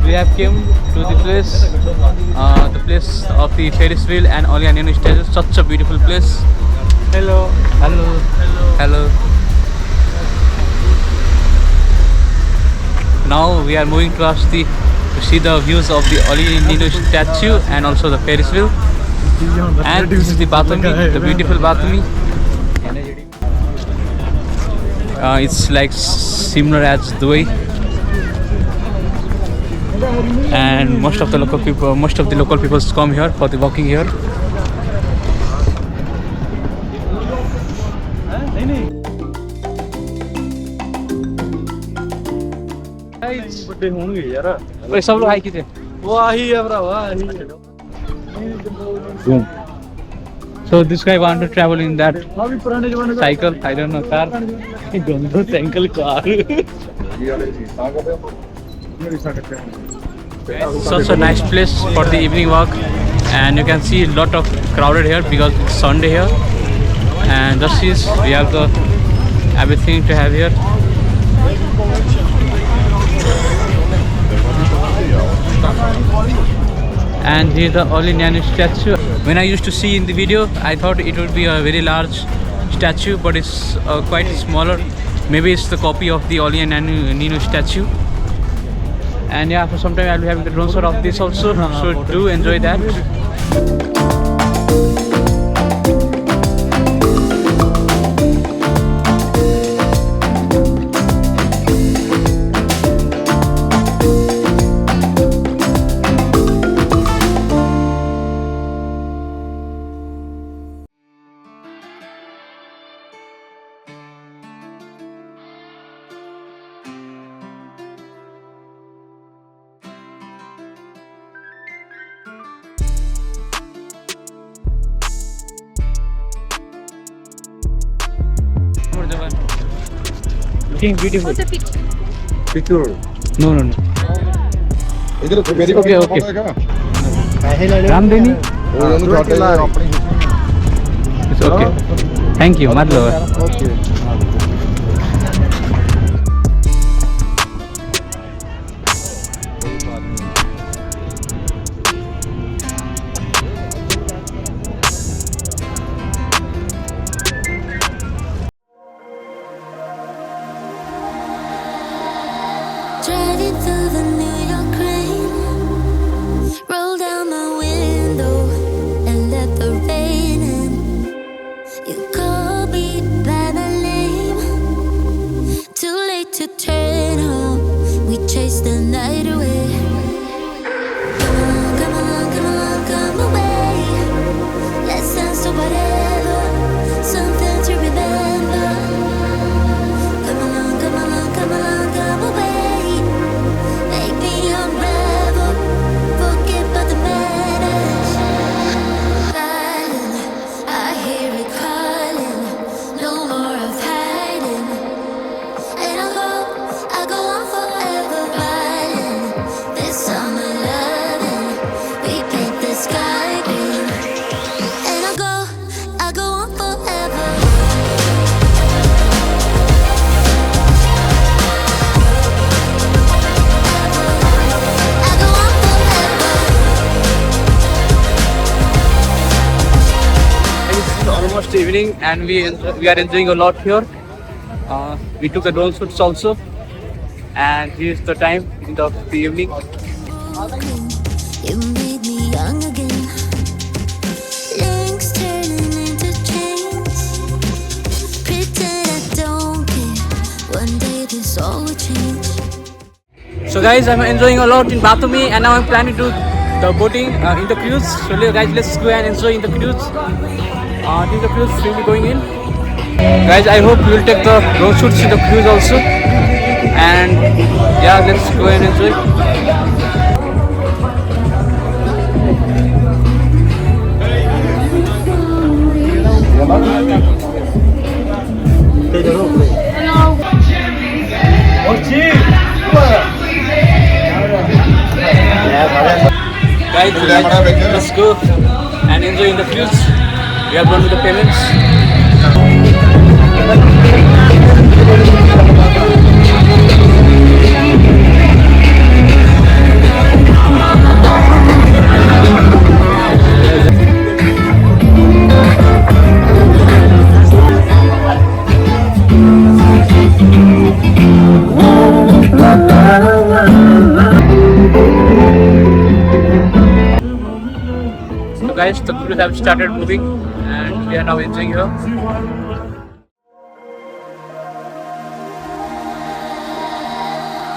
we have came to the place of the Ferris wheel and Ali and Nino statue. Such a beautiful place. Hello. Hello. Hello. Now we are moving towards to see the views of the Ali and Nino statue and also the Ferris wheel. And this is the Batumi, the beautiful Batumi. It's like similar as Dubai. And most of the local people come here for the walking here. ਵੱਡੇ ਹੋਣਗੇ ਯਾਰ ਓਏ ਸਭ ਲੋਗ high ਕੀਤੇ ਉਹ ਆਹੀ ਆ ਭਰਾਵਾ ਆਹੀ So this guy wanted to travel in that ਆ ਵੀ ਪੁਰਾਣੇ ਜ਼ਮਾਨੇ ਦਾ cycle, I don't know, car. ਗੰਦੋ cycle car Such a nice place for the evening walk, and you can see a lot of crowded here because it's Sunday here. And this is we have the everything to have here. And here's the Ali and Nino statue. When I used to see in the video, I thought it would be a very large statue, but it's quite smaller. Maybe it's the copy of the Ali and Nino statue. And yeah, for some time I'll be having the drone shot of this also, so do enjoy that. Looking beautiful. Picture. No. Okay. Ramdeni? It's okay. Thank you, Madlo. Okay. Driving through the New York rain, roll down my window and let the rain in. You call me by my name, too late to turn home. We chase the night away. Come on, come on, come on, come away. Let's dance to whatever, something to remember. Come on, come on, come on, come away. Evening, and we are enjoying a lot here. We took a drone shoots also, and here's the time in the evening. You made me young again. Links turning into chains. Pretend I don't care. One day this all will change. So guys, I'm enjoying a lot in Batumi, and now I'm planning to do the boating in the cruise. So guys, let's go and enjoy in the cruise. This is the cruise we'll be going in. Guys, I hope you will take the drone shoots in the cruise also. And yeah, let's go and enjoy. Guys, let's go and enjoy in the cruise. We are done with the payments. guys, the cruise have started moving and we are now enjoying here.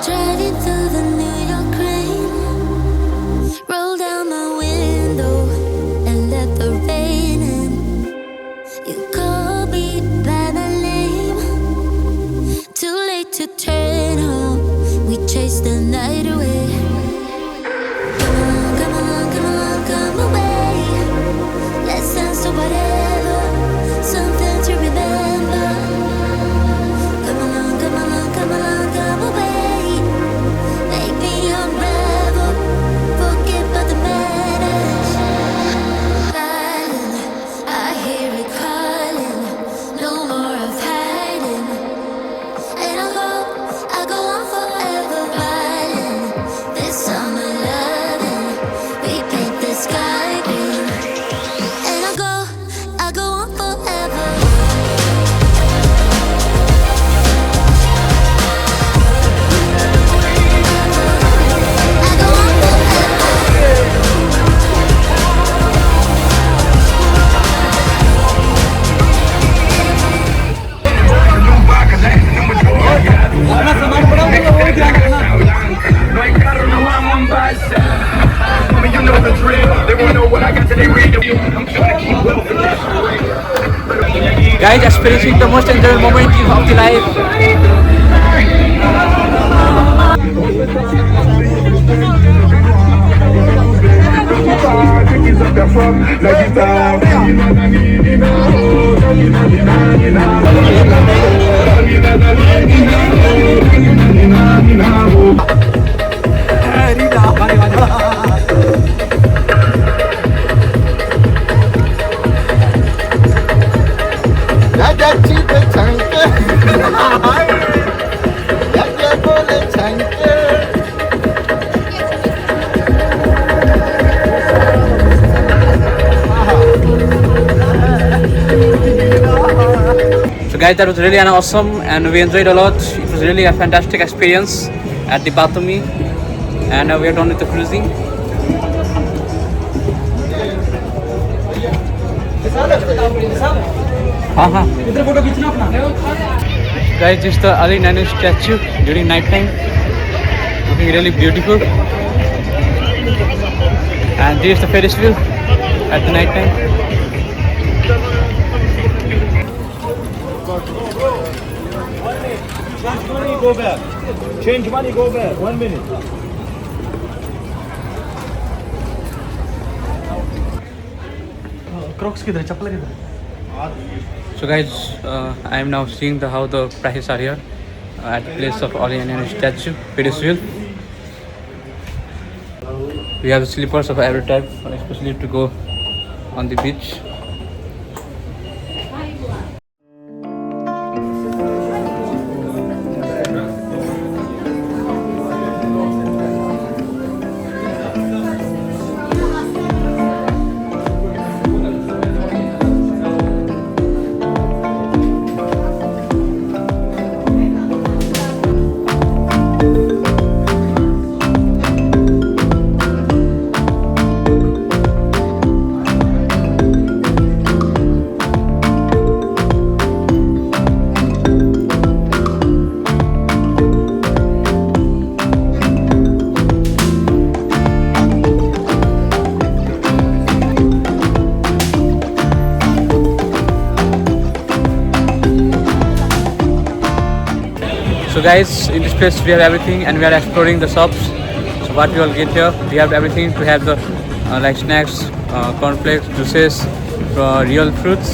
Driving through the New York rain, roll down my window and let the rain in. You call me by my name, too late to turn home. We chase the night away. Come along, come along, come along, come away. Let's dance to whatever, something to remember. Come along, come along, come along, come away. Make me unravel, forget about the madness. Darling, I hear it calling, no more of hiding. And I go on forever, riding this summer loving. We paint the sky green. And I go on forever. I go on forever. You know the drill. They won't know what I got till they read the view. I'm trying to keep wealth in this. Guys, experiencing the most enjoyable moment of the life. So guys, that was really an awesome and we enjoyed a lot. It was really a fantastic experience at the Batumi, and we are done with the cruising. Guys, this is the Ali and Nino statue during night time, looking really beautiful. And this is the Ferris wheel at the night time. Change money, go back. Change money, go back. 1 minute. Crocs किधर चप्पल किधर? So guys, I am now seeing how the prices are here at the place of Ali and Nino statue, Ferris wheel. We have slippers of every type, especially to go on the beach. So guys, in this place we have everything and we are exploring the shops. So what we will get here, we have everything to have the like snacks, cornflakes, juices, real fruits,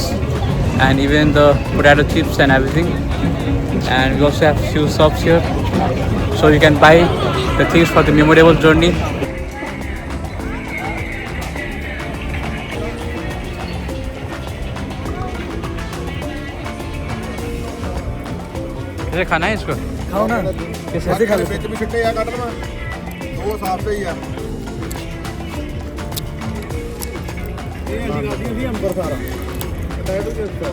and even the potato chips and everything. And we also have few shops here, so you can buy the things for the memorable journey. कैसे खाना है इसको? खाओ ना कैसे खा लेते ਵਿੱਚ ਵੀ ਛਿੱਟੇ ਆ ਕੱਢ ਲਵਾਂ ਦੋ ਸਾਫ ਸਹੀ ਆ ਇਹ ਅਸੀਂ ਗਾਦੀਆਂ ਸੀ ਅੰਬਰਸਰ ਪਟੈਟੋ ਦੇ ਉੱਤੇ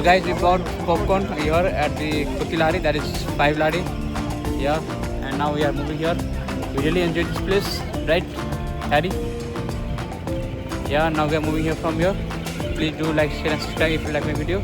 guys, we bought popcorn here at the Kuti Lari, that is 5 Lari. Yeah, and now we are moving here. We really enjoyed this place, right, Harry? Yeah, now we are moving here from here. Please do like, share and subscribe if you like my video.